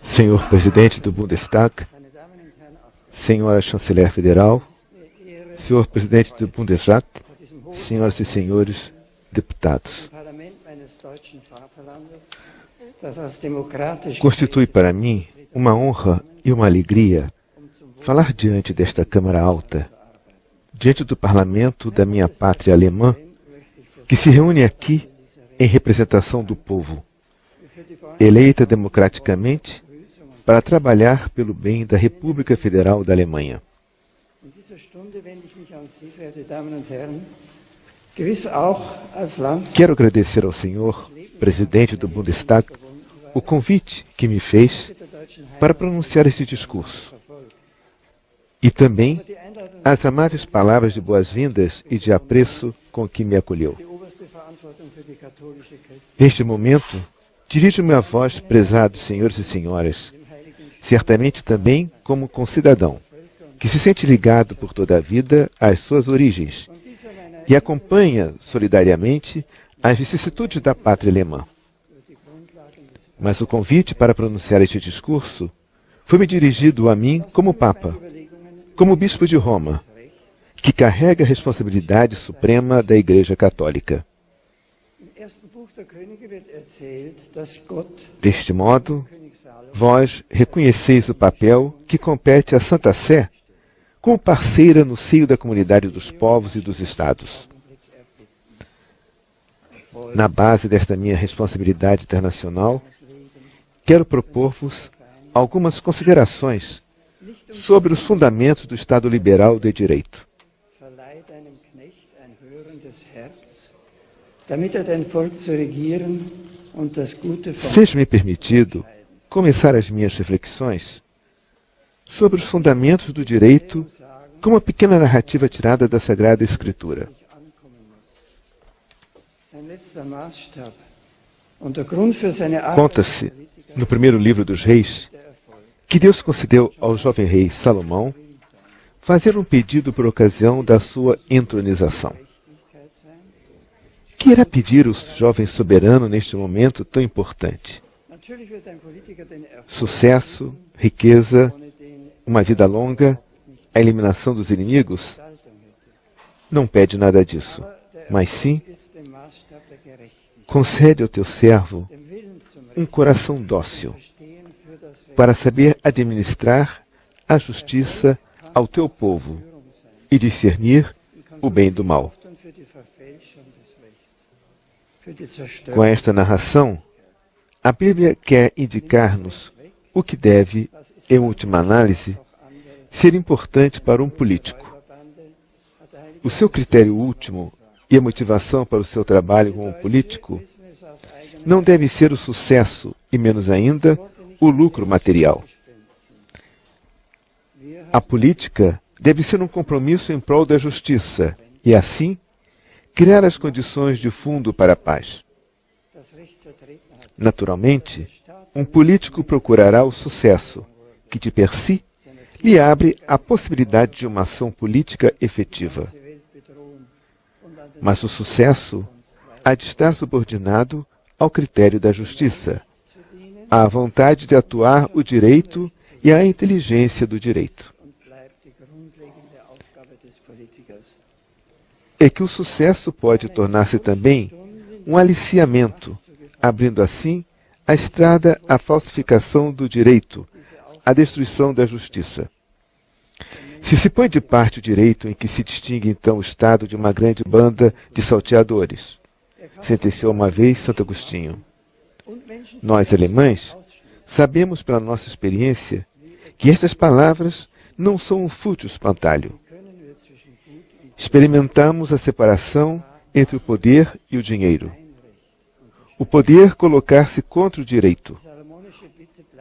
Senhor Presidente do Bundestag, Senhora Chanceler Federal, Senhor Presidente do Bundesrat, Senhoras e Senhores Deputados. Constitui para mim uma honra e uma alegria falar diante desta Câmara Alta, diante do Parlamento da minha pátria alemã, que se reúne aqui em representação do povo, eleita democraticamente para trabalhar pelo bem da República Federal da Alemanha. Quero agradecer ao senhor, presidente do Bundestag, o convite que me fez para pronunciar este discurso. E também as amáveis palavras de boas-vindas e de apreço com que me acolheu. Neste momento, dirijo-me a vós, prezados senhores e senhoras, certamente também como concidadão, que se sente ligado por toda a vida às suas origens e acompanha solidariamente as vicissitudes da pátria alemã. Mas o convite para pronunciar este discurso foi-me dirigido a mim como Papa, como Bispo de Roma, que carrega a responsabilidade suprema da Igreja Católica. Deste modo, vós reconheceis o papel que compete à Santa Sé como parceira no seio da comunidade dos povos e dos Estados. Na base desta minha responsabilidade internacional, quero propor-vos algumas considerações sobre os fundamentos do Estado liberal de direito. Seja-me permitido começar as minhas reflexões sobre os fundamentos do direito com uma pequena narrativa tirada da Sagrada Escritura. Conta-se, no primeiro livro dos Reis, que Deus concedeu ao jovem rei Salomão fazer um pedido por ocasião da sua entronização. Que irá pedir o jovem soberano neste momento tão importante? Sucesso, riqueza, uma vida longa, a eliminação dos inimigos? Não pede nada disso, mas sim, concede ao teu servo um coração dócil, para saber administrar a justiça ao teu povo e discernir o bem do mal. Com esta narração, a Bíblia quer indicar-nos o que deve, em última análise, ser importante para um político. O seu critério último e a motivação para o seu trabalho como político não deve ser o sucesso e, menos ainda, o lucro material. A política deve ser um compromisso em prol da justiça e, assim, criar as condições de fundo para a paz. Naturalmente, um político procurará o sucesso, que de per si lhe abre a possibilidade de uma ação política efetiva. Mas o sucesso há de estar subordinado ao critério da justiça, à vontade de atuar o direito e à inteligência do direito. É que o sucesso pode tornar-se também um aliciamento, abrindo assim a estrada à falsificação do direito, à destruição da justiça. Se põe de parte o direito em que se distingue então o Estado de uma grande banda de salteadores, sentenciou uma vez Santo Agostinho. Nós, alemães, sabemos pela nossa experiência que estas palavras não são um fútil espantalho. Experimentamos a separação entre o poder e o dinheiro. O poder colocar-se contra o direito.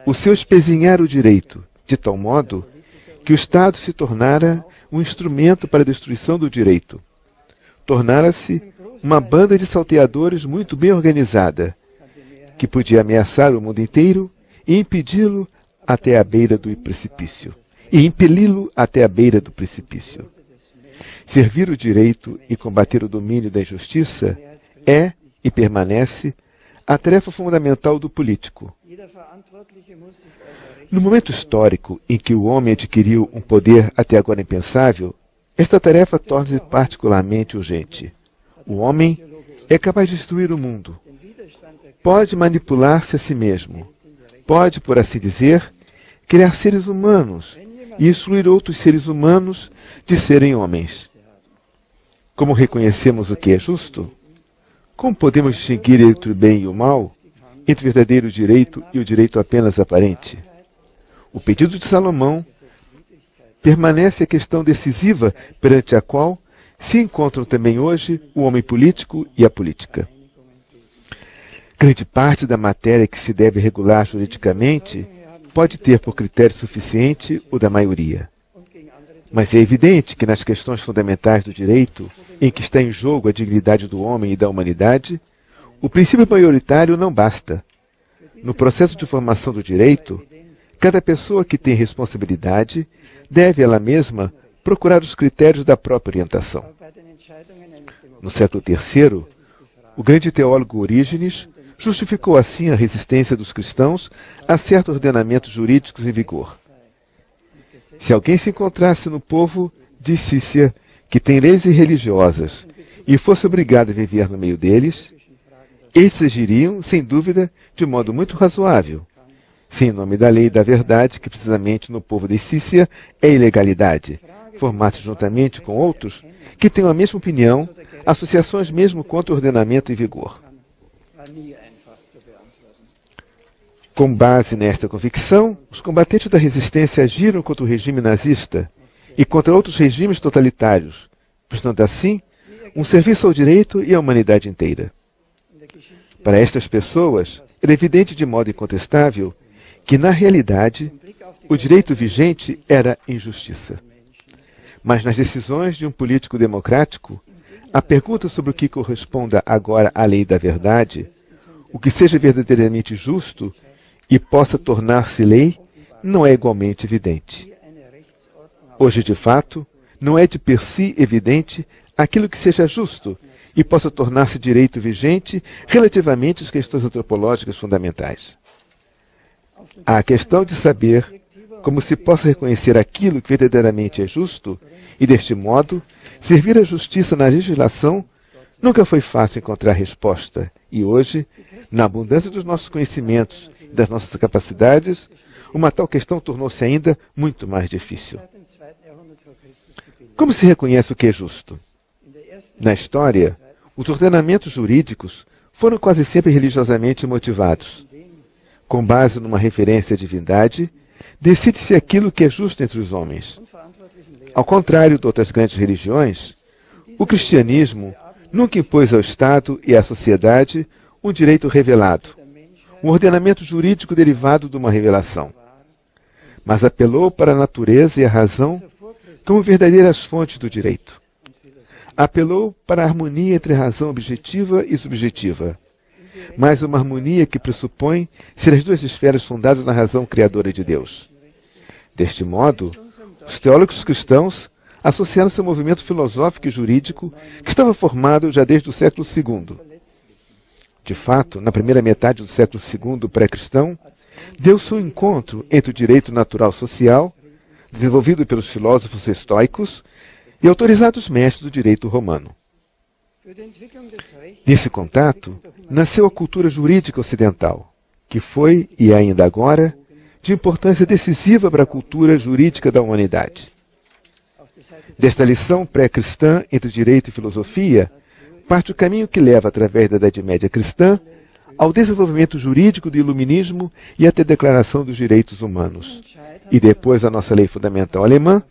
O seu espezinhar o direito, de tal modo que o Estado se tornara um instrumento para a destruição do direito. Tornara-se uma banda de salteadores muito bem organizada, que podia ameaçar o mundo inteiro e impedi-lo até a beira do precipício, e impeli-lo até a beira do precipício. Servir o direito e combater o domínio da injustiça é, e permanece, a tarefa fundamental do político, No momento histórico em que o homem adquiriu um poder até agora impensável, esta tarefa torna-se particularmente urgente. O homem é capaz de destruir o mundo. Pode manipular-se a si mesmo. Pode, por assim dizer, criar seres humanos e excluir outros seres humanos de serem homens. Como reconhecemos o que é justo? Como podemos distinguir entre o bem e o mal, entre o verdadeiro direito e o direito apenas aparente? O pedido de Salomão permanece a questão decisiva perante a qual se encontram também hoje o homem político e a política. Grande parte da matéria que se deve regular juridicamente pode ter por critério suficiente o da maioria. Mas é evidente que nas questões fundamentais do direito, em que está em jogo a dignidade do homem e da humanidade, o princípio maioritário não basta. No processo de formação do direito, cada pessoa que tem responsabilidade deve ela mesma procurar os critérios da própria orientação. No século III, o grande teólogo Orígenes justificou assim a resistência dos cristãos a certos ordenamentos jurídicos em vigor. Se alguém se encontrasse no povo de Cícia, que tem leis irreligiosas, e fosse obrigado a viver no meio deles, estes agiriam, sem dúvida, de modo muito razoável, sem em nome da lei e da verdade, que precisamente no povo de Cícia é ilegalidade, formar-se juntamente com outros que tenham a mesma opinião, associações mesmo contra o ordenamento em vigor. Com base nesta convicção, os combatentes da resistência agiram contra o regime nazista e contra outros regimes totalitários, prestando assim um serviço ao direito e à humanidade inteira. Para estas pessoas, era evidente de modo incontestável que, na realidade, o direito vigente era injustiça. Mas nas decisões de um político democrático, a pergunta sobre o que corresponda agora à lei da verdade, o que seja verdadeiramente justo e possa tornar-se lei, não é igualmente evidente. Hoje, de fato, não é de per si evidente aquilo que seja justo e possa tornar-se direito vigente relativamente às questões antropológicas fundamentais. Há a questão de saber como se possa reconhecer aquilo que verdadeiramente é justo e, deste modo, servir a justiça na legislação. Nunca foi fácil encontrar resposta e hoje, na abundância dos nossos conhecimentos e das nossas capacidades, uma tal questão tornou-se ainda muito mais difícil. Como se reconhece o que é justo? Na história, os ordenamentos jurídicos foram quase sempre religiosamente motivados. Com base numa referência à divindade, decide-se aquilo que é justo entre os homens. Ao contrário de outras grandes religiões, o cristianismo nunca impôs ao Estado e à sociedade um direito revelado, um ordenamento jurídico derivado de uma revelação, mas apelou para a natureza e a razão como verdadeiras fontes do direito. Apelou para a harmonia entre a razão objetiva e subjetiva, mas uma harmonia que pressupõe ser as duas esferas fundadas na razão criadora de Deus. Deste modo, os teólogos cristãos associaram-se ao movimento filosófico e jurídico que estava formado já desde o século II. De fato, na primeira metade do século II pré-cristão, deu-se um encontro entre o direito natural social, desenvolvido pelos filósofos estoicos, e autorizados mestres do direito romano. Nesse contato, nasceu a cultura jurídica ocidental, que foi, e é ainda agora, de importância decisiva para a cultura jurídica da humanidade. Desta lição pré-cristã entre direito e filosofia, parte o caminho que leva, através da Idade Média cristã, ao desenvolvimento jurídico do iluminismo e até a Declaração dos Direitos Humanos, e depois a nossa lei fundamental alemã,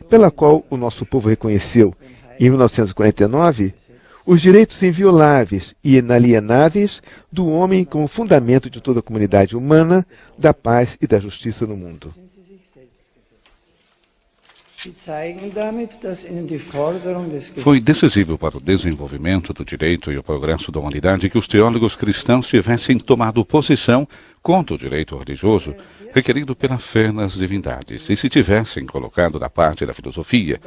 pela qual o nosso povo reconheceu, em 1949, os direitos invioláveis e inalienáveis do homem como fundamento de toda a comunidade humana, da paz e da justiça no mundo. Foi decisivo para o desenvolvimento do direito e o progresso da humanidade que os teólogos cristãos tivessem tomado posição contra o direito religioso requerido pela fé nas divindades e se tivessem colocado da parte da filosofia,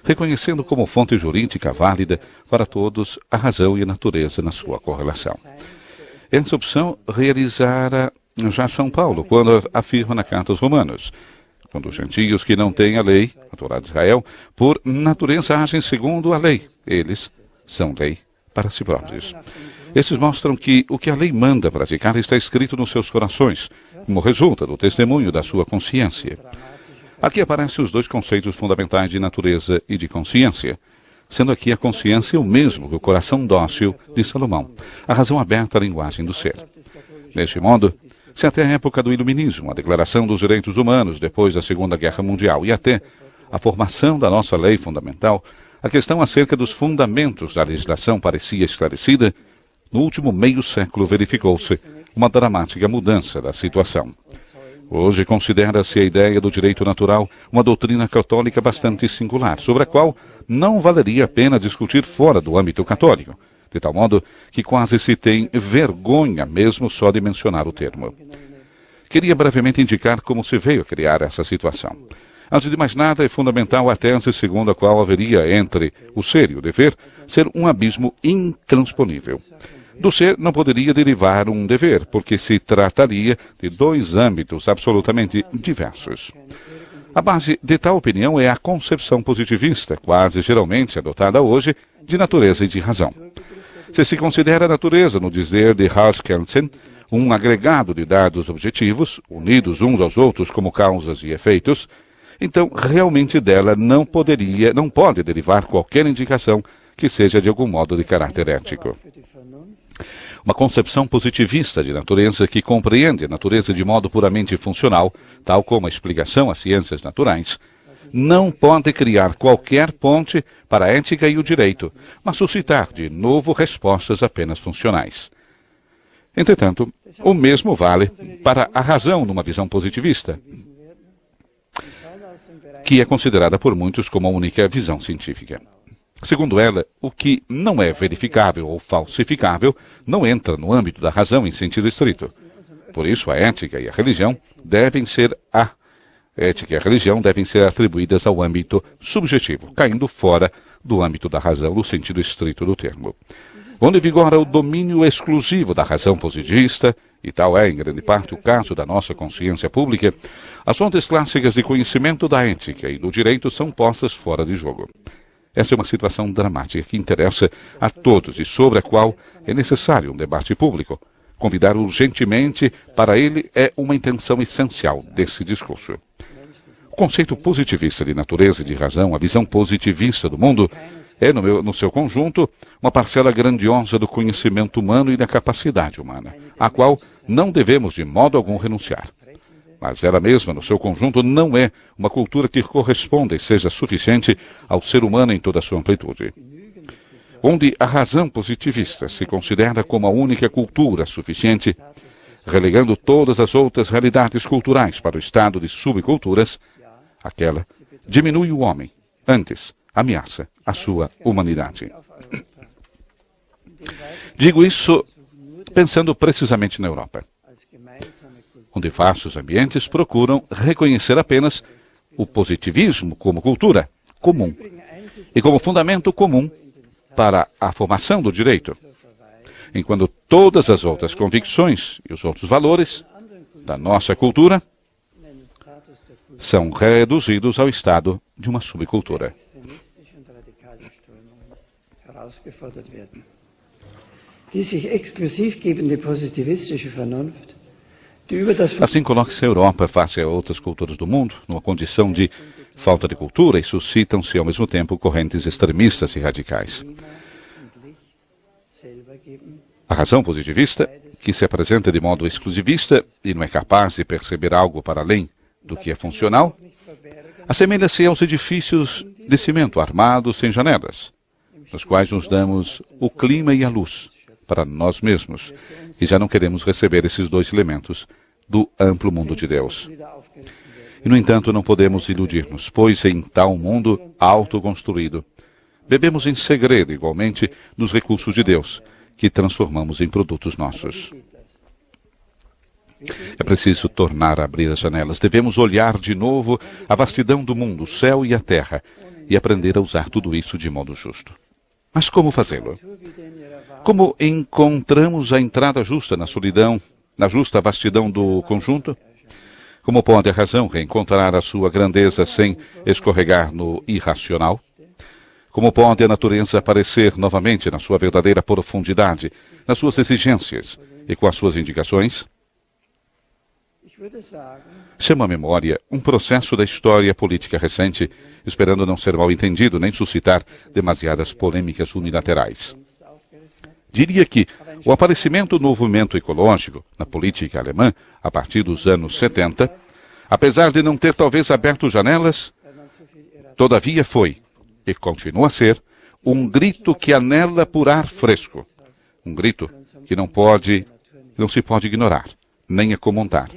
reconhecendo como fonte jurídica válida para todos a razão e a natureza na sua correlação. Essa opção realizara já São Paulo, quando afirma na Carta aos Romanos: quando os gentios que não têm a lei, a Torá de Israel, por natureza agem segundo a lei, eles são lei para si próprios. Estes mostram que o que a lei manda praticar está escrito nos seus corações, como resulta do testemunho da sua consciência. Aqui aparecem os dois conceitos fundamentais de natureza e de consciência, sendo aqui a consciência o mesmo que o coração dócil de Salomão, a razão aberta à linguagem do ser. Deste modo, se até a época do Iluminismo, a Declaração dos Direitos Humanos depois da Segunda Guerra Mundial e até a formação da nossa lei fundamental, a questão acerca dos fundamentos da legislação parecia esclarecida, no último meio século verificou-se uma dramática mudança da situação. Hoje considera-se a ideia do direito natural uma doutrina católica bastante singular, sobre a qual não valeria a pena discutir fora do âmbito católico, de tal modo que quase se tem vergonha mesmo só de mencionar o termo. Queria brevemente indicar como se veio a criar essa situação. Antes de mais nada, é fundamental a tese segundo a qual haveria entre o ser e o dever ser um abismo intransponível. Do ser não poderia derivar um dever, porque se trataria de dois âmbitos absolutamente diversos. A base de tal opinião é a concepção positivista, quase geralmente adotada hoje, de natureza e de razão. Se considera a natureza, no dizer de Hans Kelsen, um agregado de dados objetivos, unidos uns aos outros como causas e efeitos, então realmente dela não pode derivar qualquer indicação que seja de algum modo de caráter ético. Uma concepção positivista de natureza que compreende a natureza de modo puramente funcional, tal como a explicação às ciências naturais, não pode criar qualquer ponte para a ética e o direito, mas suscitar de novo respostas apenas funcionais. Entretanto, o mesmo vale para a razão numa visão positivista, que é considerada por muitos como a única visão científica. Segundo ela, o que não é verificável ou falsificável não entra no âmbito da razão em sentido estrito. Por isso, a ética e a religião devem ser atribuídas ao âmbito subjetivo, caindo fora do âmbito da razão no sentido estrito do termo. Onde vigora o domínio exclusivo da razão positivista, e tal é, em grande parte, o caso da nossa consciência pública, as fontes clássicas de conhecimento da ética e do direito são postas fora de jogo. Esta é uma situação dramática que interessa a todos e sobre a qual é necessário um debate público. Convidar urgentemente para ele é uma intenção essencial desse discurso. O conceito positivista de natureza e de razão, a visão positivista do mundo, é, no seu conjunto, uma parcela grandiosa do conhecimento humano e da capacidade humana, à qual não devemos de modo algum renunciar. Mas ela mesma, no seu conjunto, não é uma cultura que corresponda e seja suficiente ao ser humano em toda a sua amplitude. Onde a razão positivista se considera como a única cultura suficiente, relegando todas as outras realidades culturais para o estado de subculturas, aquela diminui o homem, antes ameaça a sua humanidade. Digo isso pensando precisamente na Europa, onde vastos ambientes procuram reconhecer apenas o positivismo como cultura comum e como fundamento comum para a formação do direito, enquanto todas as outras convicções e os outros valores da nossa cultura são reduzidos ao estado de uma subcultura. Assim coloca-se a Europa face a outras culturas do mundo, numa condição de falta de cultura, e suscitam-se ao mesmo tempo correntes extremistas e radicais. A razão positivista, que se apresenta de modo exclusivista e não é capaz de perceber algo para além do que é funcional, assemelha-se aos edifícios de cimento armados sem janelas, nos quais nos damos o clima e a luz para nós mesmos, e já não queremos receber esses dois elementos do amplo mundo de Deus. E, no entanto, não podemos iludir-nos, pois em tal mundo autoconstruído, bebemos em segredo, igualmente, dos recursos de Deus, que transformamos em produtos nossos. É preciso tornar a abrir as janelas. Devemos olhar de novo a vastidão do mundo, o céu e a terra, e aprender a usar tudo isso de modo justo. Mas como fazê-lo? Como encontramos a entrada justa na solidão na justa vastidão do conjunto? Como pode a razão reencontrar a sua grandeza sem escorregar no irracional? Como pode a natureza aparecer novamente na sua verdadeira profundidade, nas suas exigências e com as suas indicações? Chamo à memória um processo da história política recente, esperando não ser mal entendido nem suscitar demasiadas polêmicas unilaterais. Diria que o aparecimento do movimento ecológico na política alemã, a partir dos anos 70, apesar de não ter talvez aberto janelas, todavia foi, e continua a ser, um grito que anela por ar fresco. Um grito que não se pode ignorar, nem acomodar,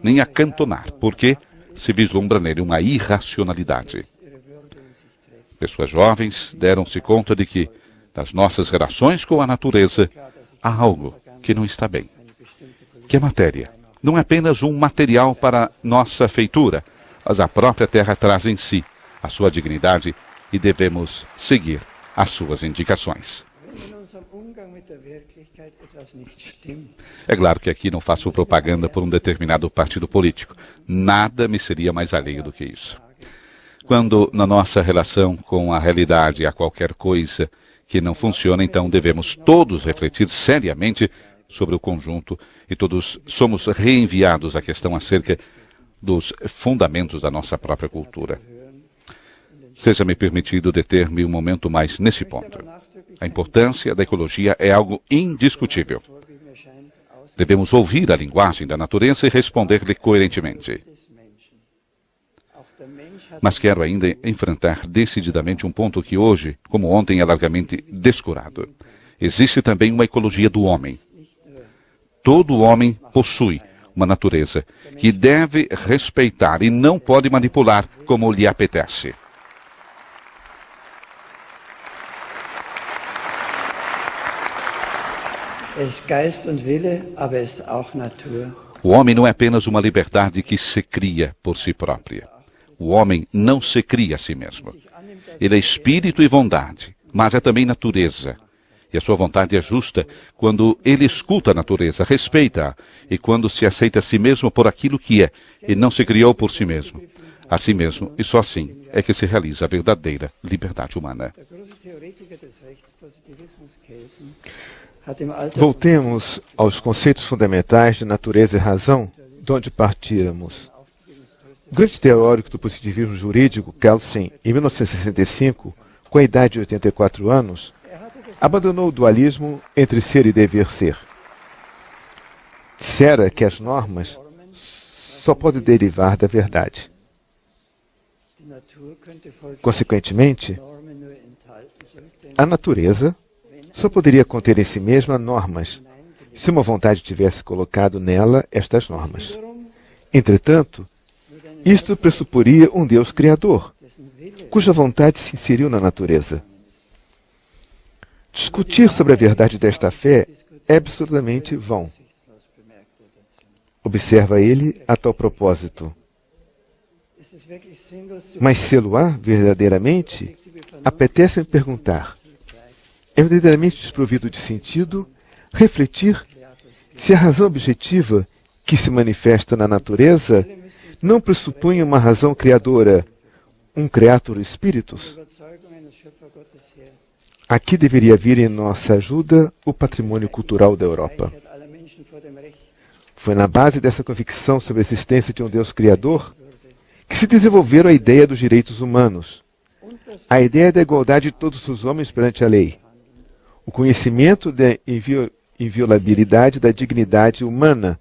nem acantonar, porque se vislumbra nele uma irracionalidade. Pessoas jovens deram-se conta de que, das nossas relações com a natureza, há algo que não está bem. Que a matéria não é apenas um material para nossa feitura, mas a própria terra traz em si a sua dignidade e devemos seguir as suas indicações. É claro que aqui não faço propaganda por um determinado partido político. Nada me seria mais alheio do que isso. Quando na nossa relação com a realidade há qualquer coisa que não funciona, então devemos todos refletir seriamente sobre o conjunto e todos somos reenviados à questão acerca dos fundamentos da nossa própria cultura. Seja-me permitido deter-me um momento mais nesse ponto. A importância da ecologia é algo indiscutível. Devemos ouvir a linguagem da natureza e responder-lhe coerentemente. Mas quero ainda enfrentar decididamente um ponto que hoje, como ontem, é largamente descurado. Existe também uma ecologia do homem. Todo homem possui uma natureza que deve respeitar e não pode manipular como lhe apetece. O homem não é apenas uma liberdade que se cria por si própria. O homem não se cria a si mesmo. Ele é espírito e vontade, mas é também natureza. E a sua vontade é justa quando ele escuta a natureza, respeita-a, e quando se aceita a si mesmo por aquilo que é, e não se criou por si mesmo. A si mesmo, e só assim, é que se realiza a verdadeira liberdade humana. Voltemos aos conceitos fundamentais de natureza e razão, de onde partíramos. O grande teórico do positivismo jurídico, Kelsen, em 1965, com a idade de 84 anos, abandonou o dualismo entre ser e dever ser. Dissera que as normas só podem derivar da verdade. Consequentemente, a natureza só poderia conter em si mesma normas, se uma vontade tivesse colocado nela estas normas. Entretanto, isto pressuporia um Deus criador, cuja vontade se inseriu na natureza. Discutir sobre a verdade desta fé é absolutamente vão. Observa ele a tal propósito. Mas sê-lo-á verdadeiramente? Apetece-me perguntar. É verdadeiramente desprovido de sentido refletir se a razão objetiva que se manifesta na natureza não pressupõe uma razão criadora, um creator spiritus? Aqui deveria vir em nossa ajuda o patrimônio cultural da Europa. Foi na base dessa convicção sobre a existência de um Deus criador que se desenvolveram a ideia dos direitos humanos, a ideia da igualdade de todos os homens perante a lei, o conhecimento da inviolabilidade da dignidade humana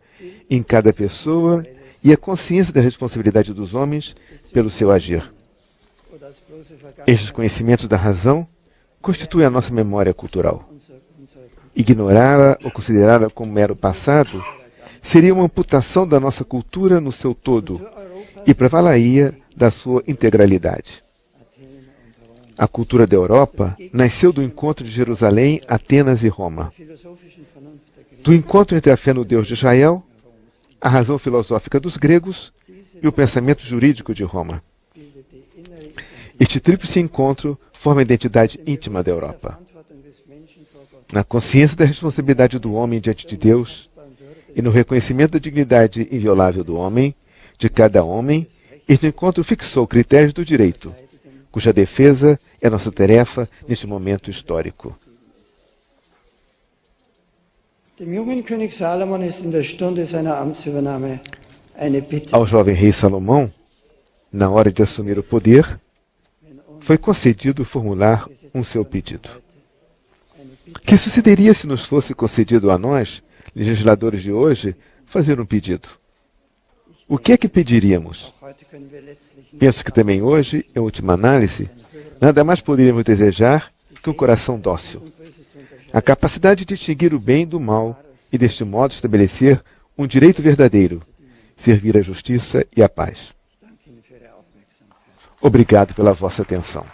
em cada pessoa e a consciência da responsabilidade dos homens pelo seu agir. Estes conhecimentos da razão constituem a nossa memória cultural. Ignorá-la ou considerá-la como mero passado seria uma amputação da nossa cultura no seu todo e privá-la-ia da sua integralidade. A cultura da Europa nasceu do encontro de Jerusalém, Atenas e Roma. Do encontro entre a fé no Deus de Israel, a razão filosófica dos gregos e o pensamento jurídico de Roma. Este tríplice encontro forma a identidade íntima da Europa. Na consciência da responsabilidade do homem diante de Deus e no reconhecimento da dignidade inviolável do homem, de cada homem, este encontro fixou critérios do direito, cuja defesa é nossa tarefa neste momento histórico. Ao jovem rei Salomão, na hora de assumir o poder, foi concedido formular um seu pedido. Que sucederia se nos fosse concedido a nós, legisladores de hoje, fazer um pedido? O que é que pediríamos? Penso que também hoje, em última análise, nada mais poderíamos desejar que um coração dócil. A capacidade de distinguir o bem do mal e, deste modo, estabelecer um direito verdadeiro, servir a justiça e a paz. Obrigado pela vossa atenção.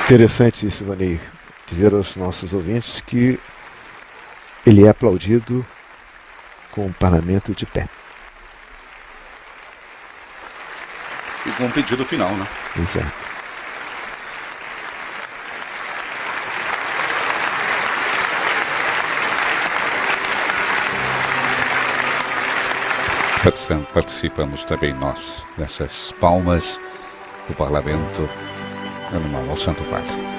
Interessante, Silvanei, dizer aos nossos ouvintes que ele é aplaudido com o parlamento de pé. E com um pedido final, né? Exato. Participamos também nós dessas palmas do parlamento. Animal ao Santo Padre.